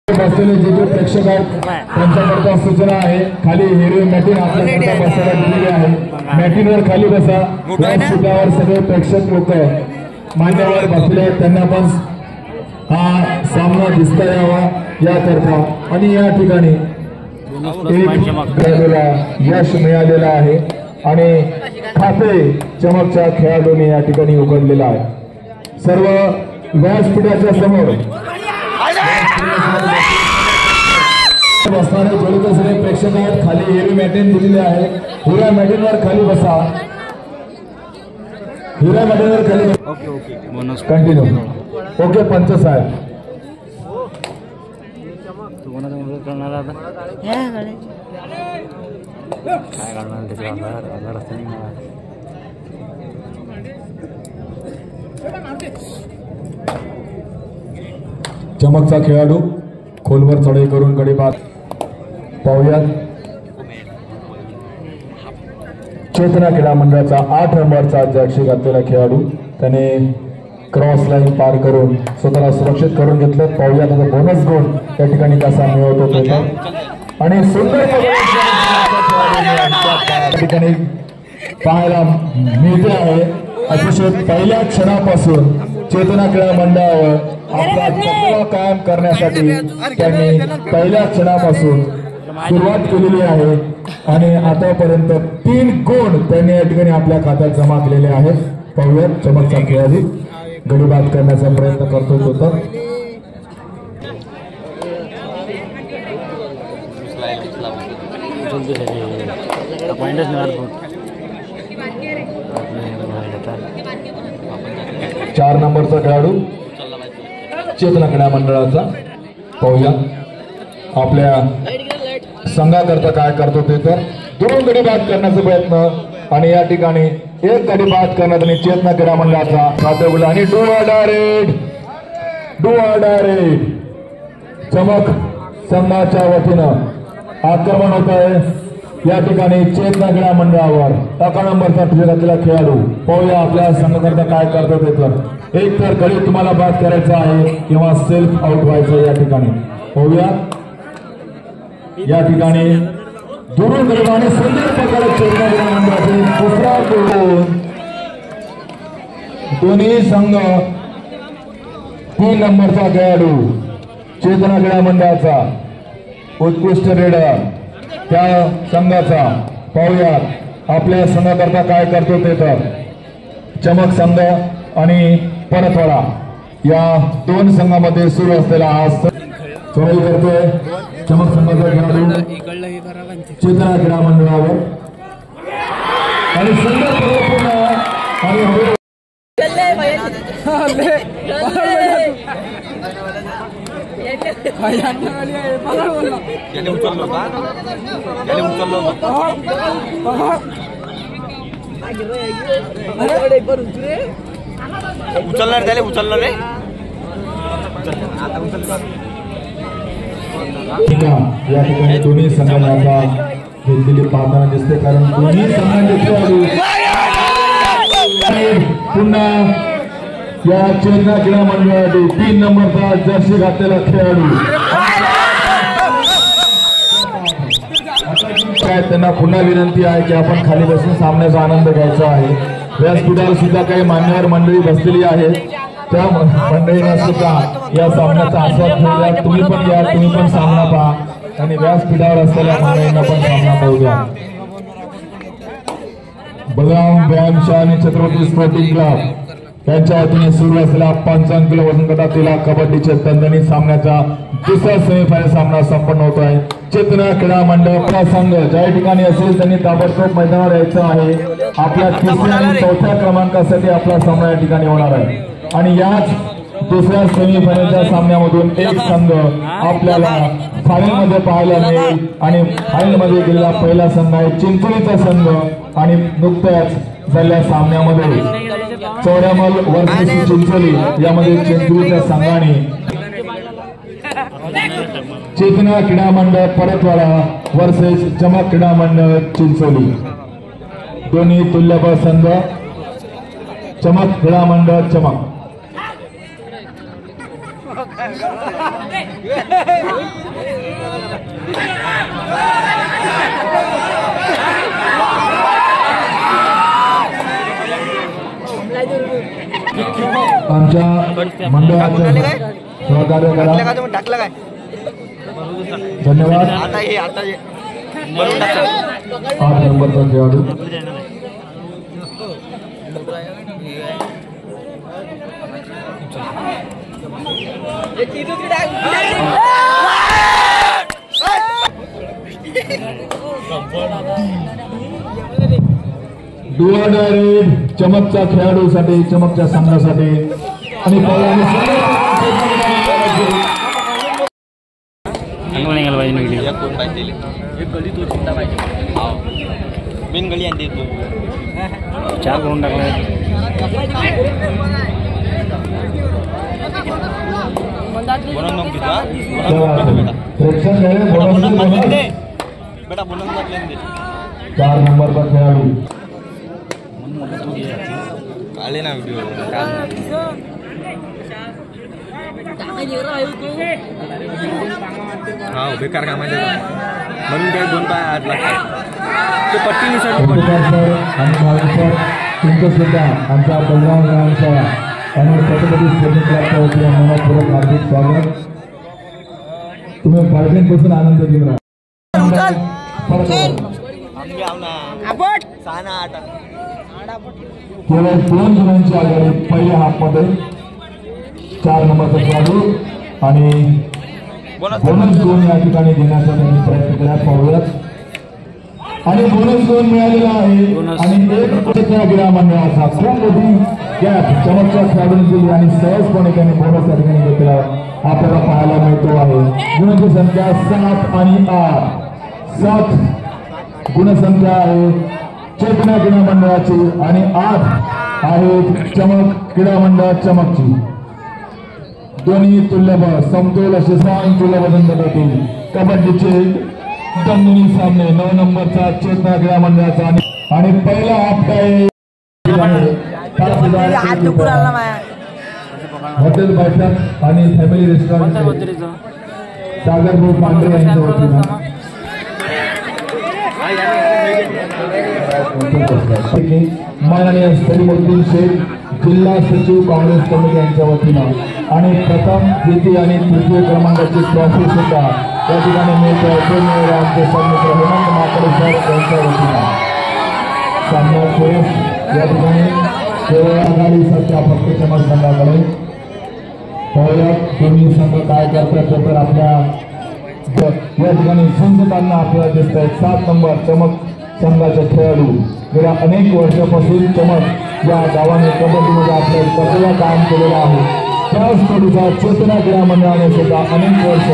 बसलेले जे जे प्रेक्षक आहेत त्यांच्याकरता सूचना आहे, खाली हिरवी मॅटिन आपल्याकरता बसायला दिलेली आहे, मॅटिनवर खाली बसा. व्यासपीठावर सगळे प्रेक्षक लोक मान्यवर बसले आहेत, त्यांना पण हा सामना दिसता यावा याकरता. आणि या ठिकाणी यश मिळालेलं आहे आणि खाते चमकच्या खेळाडूंनी या ठिकाणी उघडलेला आहे. सर्व व्यासपीठाच्या समोर बसणारे जवळ सगळे प्रेक्षक आहेत, खाली हिरवी मॅटिन दिलेली आहे, हिरव्या मॅटिनवर खाली बसा. हिरव्या मॅटिनवर खाली कंटिन्यू. ओके पंच साहेब चमकचा खेळाडू खोलवर चढाई करून गडी बाद पाहूयात. चेतना क्रीडा मंडळाचा 8 नंबरचा जर्सी घातलेला खेळाडू त्याने क्रॉस लाईन पार करून स्वतःला सुरक्षित करून घेतलं. पाहूयात आता बोनस गुण त्या ठिकाणी कसा मिळवत होते आणि सुंदर ठिकाणी पाहायला मिळते आहे. अतिशय पहिल्या क्षणापासून चेतना क्रीडा मंडळावर आपला चपला कायम करण्यासाठी त्यांनी पहिल्या क्षणापासून सुरुवात केलेली आहे आणि आतापर्यंत 3 गुण त्यांनी या ठिकाणी आपल्या खात्यात जमा केलेले आहेत. पाहूयात चमकचा खेळाडू गडी बाद करण्याचा प्रयत्न करतो होता. चार नंबरचा खेळाडू चेतना क्रीडा मंडळाचा पाहूया आपल्या संघाकरता काय करतो ते. तर 2 गडी बाद करण्याचा प्रयत्न आणि या ठिकाणी 1 गडी बाद करण्यात आणि चेतना क्रीडा मंडळाचा साध्य गुण आणि डू ऑर डायरेक्ट चमक संघाच्या वतीनं आक्रमण होत आहे या ठिकाणी चेतना क्रीडा मंडळावर. 11 नंबरचा घातलेला खेळाडू पाहूया आपल्या संघाकरता काय करतो ते. तर एक तर गडी तुम्हाला बाद करायचा आहे किंवा सेल्फ आउट व्हायचं या ठिकाणी. पाहूया या ठिकाणी दुरून गरीबाने सुंदर प्रकारे चेतना क्रीडा मंडळाचे दुसरा गोल. दोन्ही संघ 3 नंबरचा खेळाडू चेतना क्रीडा मंडळाचा उत्कृष्ट रेडर त्या संघाचा. पाहूयात आपल्या संघाकरता काय करतो ते. तर चमक संघ आणि परतवाडा या 2 संघामध्ये सुरू असलेला हा चढाई करतोय चमक संघाचा खेळाडू चेतना क्रीडा मंडळावर आणि सुंदर प्रयत्न आणि उचलणार त्याला उचलणार रे. या ठिकाणी दोन्ही संघांना आता घेतलेली पाहताना दिसते कारण दोन्ही संघांचे खेळाडू पुन्हा या चेतना क्रीडा मंडळासाठी 3 नंबरचा जर्सी घातलेला खेळाडू त्यांना पुन्हा विनंती आहे की आपण खाली बसून सामन्याचा आनंद घ्यायचा आहे. व्यासपीठावर सुद्धा काही मान्यवर मंडळी बसलेली आहेत, त्या मंडळींना सुद्धा या सामन्याचा आस्वाद घेऊया. तुम्ही पण या, तुम्ही पण सामना पहा आणि व्यासपीठावर असलेल्या मंडळींना पण सामना पाहू द्या. बलराम व्यायामशाळा आणि छत्रपती स्पोर्टिंग क्लब यांच्या वतीने सुरू असलेला 55 किलो वजन गटातील कबड्डीच्या दणदणीत सामन्याचा दुसरा सेमीफायनल सामना संपन्न होत आहे. चेतना क्रीडा मंडळ संघ ज्या ठिकाणी असेल त्यांनी ताबडतोब मैदानावर यायचं आहे. आपल्या 3ऱ्या आणि 4थ्या क्रमांकासाठी आपला सामना या ठिकाणी होणार आहे आणि याच दुसऱ्या सेमीफायनलच्या सामन्यामधून एक संघ आपल्याला फायनलमध्ये पाहायला मिळेल आणि फायनलमध्ये गेलेला पहिला संघ आहे चिंचोलीचा संघ आणि नुकत्याच झालेल्या सामन्यामध्ये चौऱ्यामल वर्सेस चिंचोली यामध्ये चिंचोलीच्या संघाने चेतना क्रीडा मंडळ परतवाडा वर्सेस चमक क्रीडा मंडळ चिंचोली दोन्ही तुल्यबळ संघ चमक क्रीडा मंडळ चमक. आमच्या मंडळाचं सहकार्य करा. टाकलं काय धन्यवाद. आता हे 8 नंबरचा खेळाडू चमकच्या खेळाडूसाठी चमकच्या संघासाठी आणि मेन गली आणते 4 करून टाकले. बेटा बोनस 4 नंबरचा खेळाडू आले ना व्हिडिओ हा बेकार काम आहे म्हणून काही 2 पाय आत लागतात ते पट्टी निसर्ग तुमचं सुद्धा आमच्या बलराम ग्रामशाळा आणि छत्रपती स्पोर्टिंग क्लबच्या वतीने मनपूर्वक हार्दिक स्वागत. तुम्ही पासून आनंद घेऊन राहा. केवळ 2 जणांची आघाडी पहिल्या हाफमध्ये. 4 नंबरचा खेळाडू आणि बोनस 2 या ठिकाणी देण्याचा त्यांनी प्रयत्न केला. पाहूयात आणि बोनस 2 मिळालेला आहे आणि एक क्रीडा मंडळाचा खूप मोठी गॅप चमकच्या खेळाडूंनी दिली आणि सहजपणे त्यांनी बोनस या ठिकाणी घेतला आपल्याला पाहायला मिळतो आहे. गुणांची संख्या 7 आणि 8. 7 गुणसंख्या आहे चेतना क्रीडा मंडळाची आणि 8 आहे चमक क्रीडा मंडळ चमकची. दोन्ही तुल्यबळ समतोल असे समान तुल्य वजन गटातील कबड्डीचे दणदुणी सामने. 9 नंबरचा चेतना क्रीडा मंडळाचा आणि पहिला हाफ काय हॉटेल बैठक आणि फॅमिली रेस्टॉरंट सागर भाऊ पांढरे यांच्या वतीनं माननीय सलीमुद्दीन शेख जिल्हा सचिव काँग्रेस कमिटी यांच्या वतीनं आणि प्रथम द्वितीय आणि तृतीय क्रमांकाची ट्रॉफी सुद्धा या ठिकाणी मिळते. आमचे सन्मित्र हेमंत माकडे सर यांच्या वतीनं सामना सुरेश या ठिकाणी केवळ आघाडी सध्या फक्त चमक संघाकडे. दोन्ही संघ काय करतात तर आपल्या या ठिकाणी झुंजताना आपल्याला दिसत आहेत. 7 नंबर चमक संघाचे खेळाडू गेल्या अनेक वर्षापासून चमक या गावाने कबड्डीमध्ये आपल्या चांगलं काम केलेलं आहे. त्याच खेळाडूचा चेतना क्रीडा मंडळाने सुद्धा अनेक वर्ष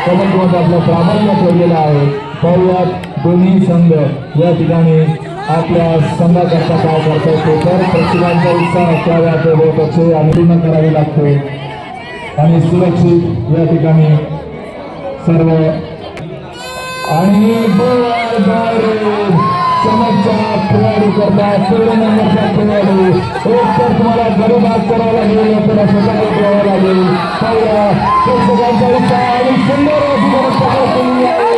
कबड्डीमध्ये आपलं प्राधान्य ठेवलेलं आहे. पाहुयात दोन्ही संघ या ठिकाणी आपल्या संघाकरता काय करता येतो तर प्रत्येकांचा उत्साह त्यावेळी होत असे आणि पूर्ण करावी लागते आणि सुरक्षित या ठिकाणी सर्व आणि चमकच्या खेळाडू करता 16 नंबरचा खेळाडू एक तर तुम्हाला गरीब हात करावा लागेल तर स्वतः करावा लागेल. प्रेक्षकांचा उत्साह आणि सुंदर अशी व्यवस्था केलेली आहे.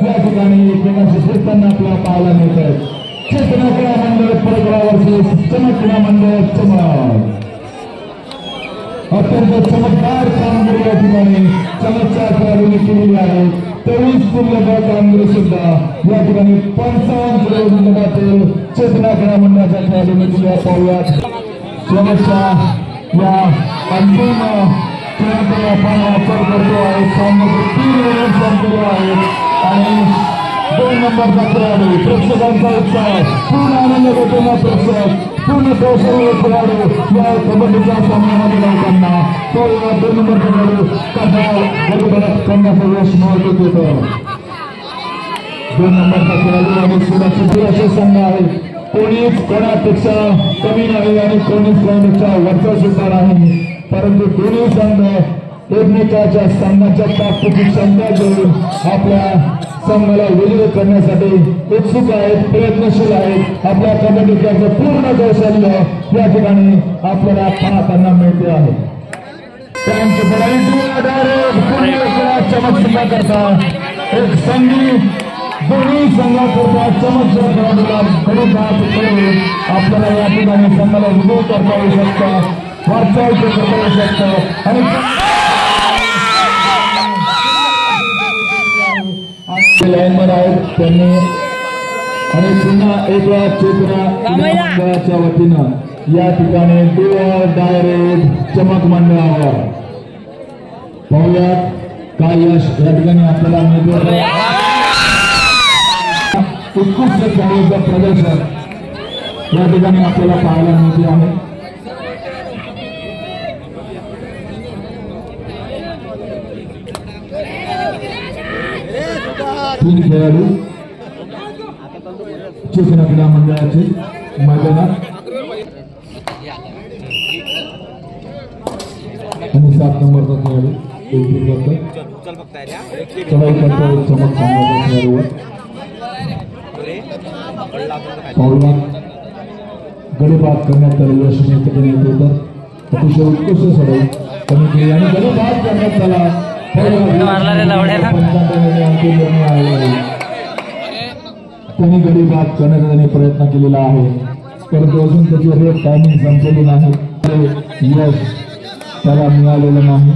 या ठिकाणी एकमेकांशी फिरताना आपल्याला पाहायला मिळत. चेतना क्रीडा मंडळ परगडावरचे चमक क्रीडा मंडळ चमक अत्यंत चमत्कार कामगिरी या ठिकाणी चमकच्या खेळाडूंनी केलेली आहे. 23 तुल्यबळ कामगिरी सुद्धा या ठिकाणी 55 किलो गटातील चेतना क्रीडा मंडळाच्या खेळाडूंनी दिल्या. पाहूयात शेवटच्या या अंतिम खेळाचा आपण वापर करतो आहे. सामन्याचे 3 मिनिट संपलेले आहेत आणि 2 नंबरचा खेळाडू प्रेक्षकांचा उत्साह पूर्ण आनंद घेताना प्रेक्षक पूर्ण कौशल्य खेळाडू या कबड्डीच्या सामन्यामध्ये लावताना तो 2 नंबरचा खेळाडू कसा गडबडत करण्याचा यश मिळवतो येतो. 2 नंबरचा खेळाडू आणि सुरक्षित असे संघ आहे. कोणीच कोणापेक्षा कमी नाही आणि कोणीच कोणापेक्षा वरचा सुद्धा नाही, परंतु दोन्ही संघ एकमेकाच्या संघाच्या ताकदीची क्षमता घेऊन आपल्या संघाला विजय करण्यासाठी उत्सुक आहेत, प्रयत्नशील आहेत. आपल्या कबड्डी खेळाचं पूर्ण कौशल्य या ठिकाणी आपल्याला पाहताना मिळते आहे. चमक सुद्धा करता एक संधी दोन्ही संघाकरता चमक खेळाडूला आपल्याला या ठिकाणी संघाला विजय करता येऊ शकतं, वाटचाल करता येऊ शकतं आणि लाईनमन आहेत त्यांनी आणि पुन्हा एकदा चेतना मंडळाच्या वतीनं या ठिकाणी डायरेक्ट चमक मंडळावर पाहुयात काय यश या ठिकाणी आपल्याला मिळते. उत्कृष्ट खेळाडूचं प्रदर्शन या ठिकाणी आपल्याला पाहायला मिळते आहे. तीन खेळाडू चेतना क्रीडा मंडळाचे मैदानात आणि 7 नंबरचा खेळाडू चढाई करतो चमक संघाच्या खेळाडूवर पावला गडीबाद करण्यात आले. यश मिळते तर अतिशय उत्कृष्ट चढाई कमी केली आणि गडीबाद करण्यात आला. त्यांनी गडीबाद करण्याचा त्यांनी प्रयत्न केलेला आहे, परंतु अजून त्याची रेट टायमिंग संपलेली नाही, यश त्याला मिळालेलं नाही.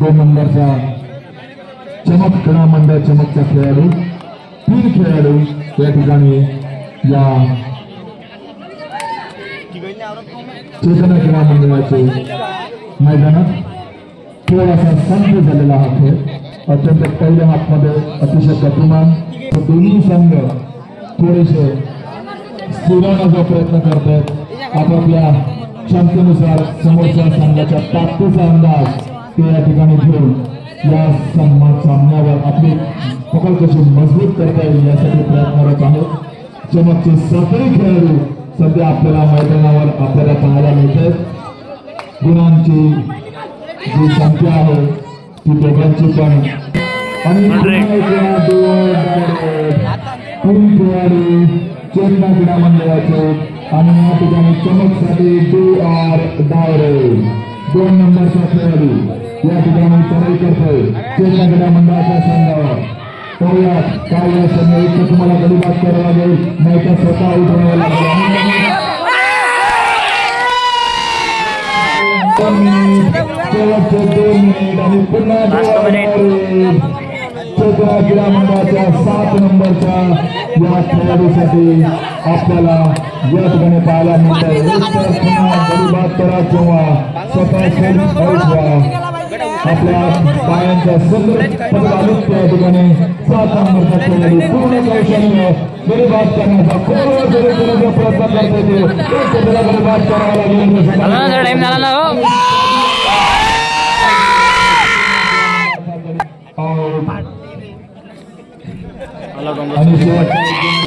2 नंबरचा चमक क्रीडा मंडळ चमकचा खेळाडू 3 खेळाडू या ठिकाणी या चेतना क्रीडा मंडळाचे मैदानात थोडासा संप झालेला हा खेळ अत्यंत पहिल्या हातमध्ये अतिशय गतिमान. दोन्ही संघ थोडेसे स्थिरावण्याचा प्रयत्न करतात. आपापल्या क्षमतेनुसार समोरच्या संघाच्या ताकदीचा अंदाज ते या ठिकाणी घेऊन या सामन्यावर आपली पकड कशी मजबूत करता येईल यासाठी प्रयत्नरत आहेत. चमकचे 7 खेळाडू सध्या आपल्याला मैदानावर आपल्याला पाहायला मिळतात. गुणांची जी संख्या आहे ती दोघांची पण आणि 3 खेळाडू चेतना क्रीडा मंडळाचे आणि या ठिकाणी चमकसाठी डायरेक्ट 2 नंबरचा खेळाडू या ठिकाणी चढाई करतोय चेतना क्रीडा मंडळाच्या संघावर. पाहुयात काय या संघ तुम्हाला गडीबाद करावा लागेल, नाही तर स्वतः उठवावं लागेल. 2 मिनिट आणि पुन्हा चेतना क्रीडा मंडळाच्या 7 नंबरच्या या खेळाडूसाठी आपल्याला या ठिकाणी पाहायला मिळत आहे. पुन्हा गडीबाद करा किंवा स्वतः आपल्या पायांच्या संदर्भात या ठिकाणी 7 नंबरचा खेळाडू पूर्ण कौशल्य गडीबाद करण्याचा प्रयत्न करतो. गडीबाद करावा लागेल.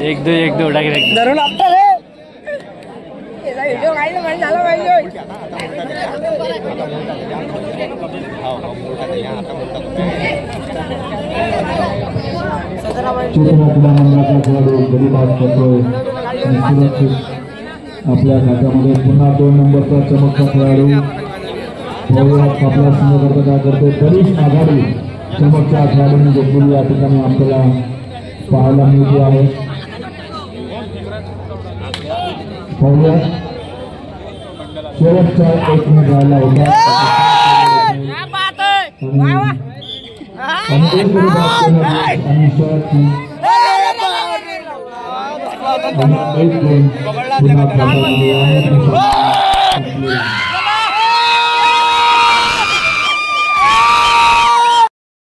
एक दो डायरेक्ट धरून आपटा रे व्हिडिओ काढलं म्हणजे झालं पाहिजे. चेतना क्रीडा मंडळाचा खेळाडू गडीबाद करतोय आपल्या खात्यामध्ये पुन्हा 2 नंबरचा चमकचा खेळाडू आपल्या संघाकरता काय करतो. बरीच आघाडी चमकच्या खेळाडूंनी घेतलेली या ठिकाणी आपल्याला पाहायला मिळते आहे. पाहूया शेवटचा 1 मिनिट राहिला होता आणि